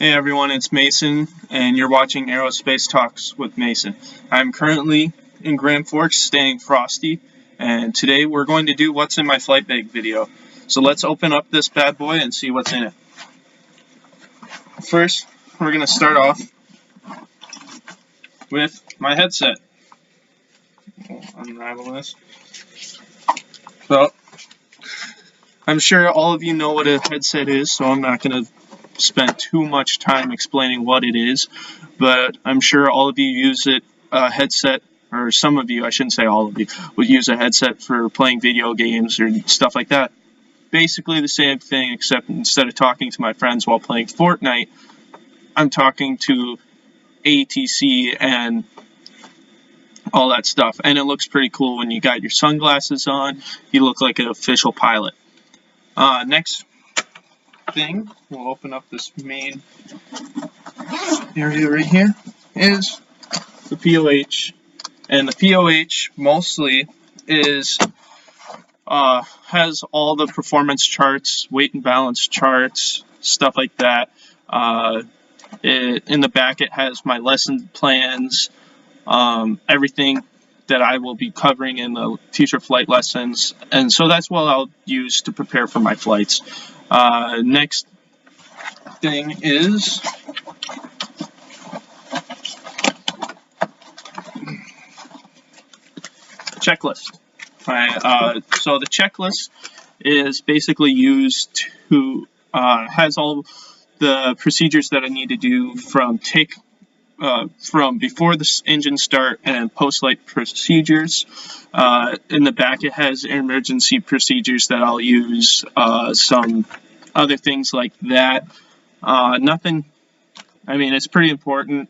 Hey everyone, it's Mason, and you're watching Aerospace Talks with Mason. I'm currently in Grand Forks staying frosty, and today we're going to do what's in my flight bag video. So let's open up this bad boy and see what's in it. First, we're going to start off with my headset. I'll unravel this. So, I'm sure all of you know what a headset is, so I'm not going to spend too much time explaining what it is, but I'm sure all of you use it, headset, or some of you, I shouldn't say all of you, would use a headset for playing video games or stuff like that. Basically the same thing, except instead of talking to my friends while playing Fortnite, I'm talking to ATC and all that stuff, and it looks pretty cool when you got your sunglasses on. You look like an official pilot. Next thing, we'll open up this main area right here, is the POH. And the POH mostly has all the performance charts, weight and balance charts, stuff like that. In the back it has my lesson plans, everything that I will be covering in the future flight lessons, and so that's what I'll use to prepare for my flights. Next thing is checklist. So the checklist is basically used to has all the procedures that I need to do from before the engine start and post-flight procedures. In the back it has emergency procedures that I'll use, some other things like that. Nothing, I mean, it's pretty important.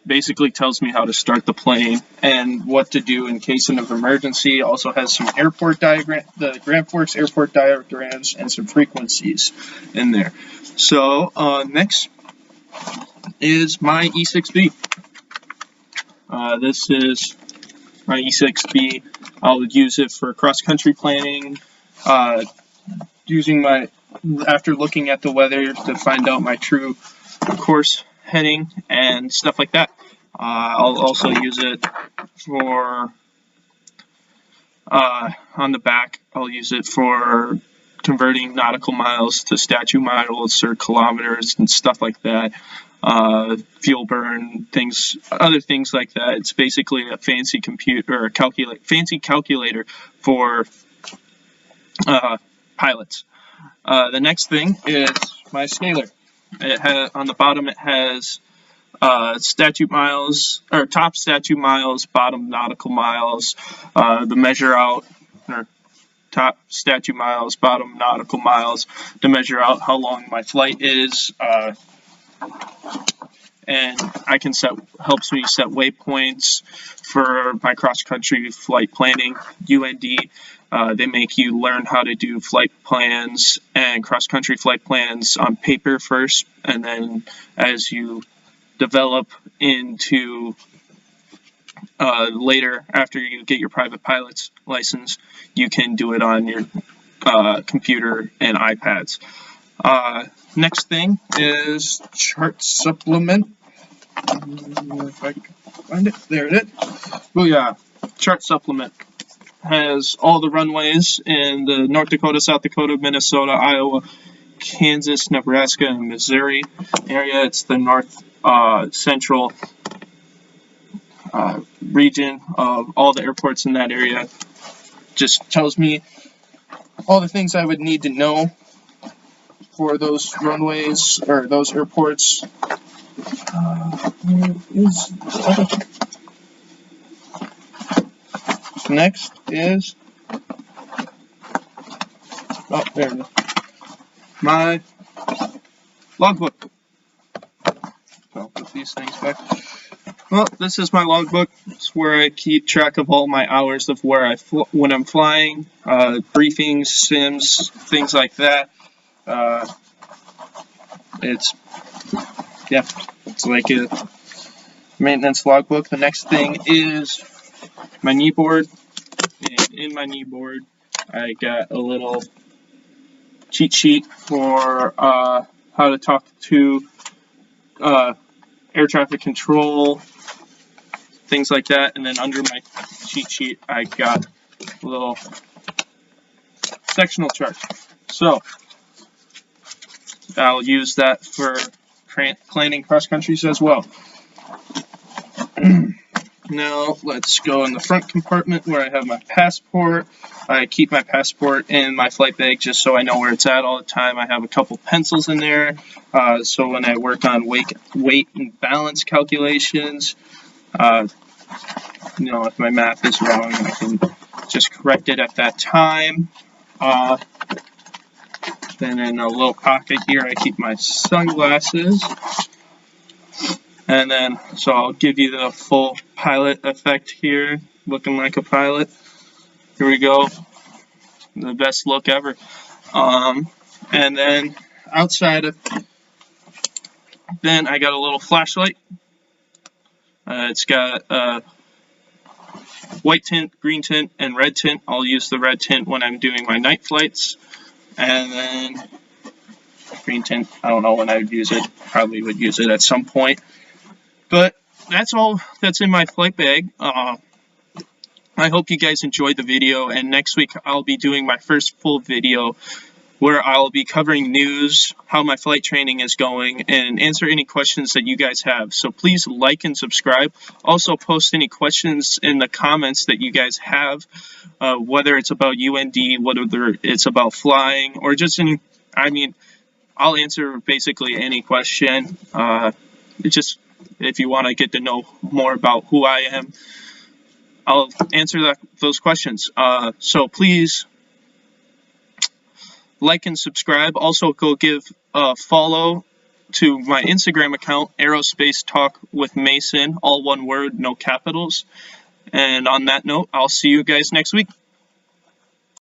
Basically tells me how to start the plane and what to do in case of emergency. Also has some airport diagram, the Grand Forks airport diagrams, and some frequencies in there. So next is my E6B. This is my E6B. I'll use it for cross-country planning, after looking at the weather to find out my true course heading and stuff like that. I'll also use it for, on the back, I'll use it for converting nautical miles to statute miles or kilometers and stuff like that. Fuel burn, other things like that. It's basically a fancy computer, fancy calculator for pilots. The next thing is my scaler. On the bottom it has statute miles, or top statute miles, bottom nautical miles, the measure out, or top statute miles, bottom nautical miles, to measure out how long my flight is, and helps me set waypoints for my cross-country flight planning. UND, they make you learn how to do flight plans and cross-country flight plans on paper first, and then as you develop into later, after you get your private pilot's license, you can do it on your computer and iPads. Next thing is chart supplement. If I can find it, there it is. Oh yeah, chart supplement has all the runways in the North Dakota, South Dakota, Minnesota, Iowa, Kansas, Nebraska, and Missouri area. It's the north central region of all the airports in that area. Just tells me all the things I would need to know for those runways, or those airports. Next is, oh, there it is, my logbook. I'll put these things back. Well, this is my logbook. It's where I keep track of all my hours of when I'm flying, briefings, sims, things like that. It's like a maintenance logbook. The next thing is my knee board, and in my knee board I got a little cheat sheet for how to talk to air traffic control, things like that. And then under my cheat sheet, I got a little sectional chart. So I'll use that for planning cross countries as well. Now let's go in the front compartment where I have my passport. I keep my passport in my flight bag just so I know where it's at all the time. I have a couple pencils in there, so when I work on weight and balance calculations, if my math is wrong, I can just correct it at that time. Then in a little pocket here, I keep my sunglasses. And then, so I'll give you the full pilot effect here, looking like a pilot. Here we go, the best look ever. And then outside of, then I got a little flashlight. It's got white tint, green tint, and red tint. I'll use the red tint when I'm doing my night flights. And then green tint, I don't know when I would use it. Probably would use it at some point. But that's all that's in my flight bag. I hope you guys enjoyed the video, and next week I'll be doing my first full video where I'll be covering news, how my flight training is going, and answer any questions that you guys have. So please like and subscribe. Also post any questions in the comments that you guys have, whether it's about UND, whether it's about flying, or just any, I'll answer basically any question. If you want to get to know more about who I am, I'll answer those questions. So please like and subscribe. Also, go give a follow to my Instagram account, Aerospace Talk with Mason, all one word, no capitals. And on that note, I'll see you guys next week.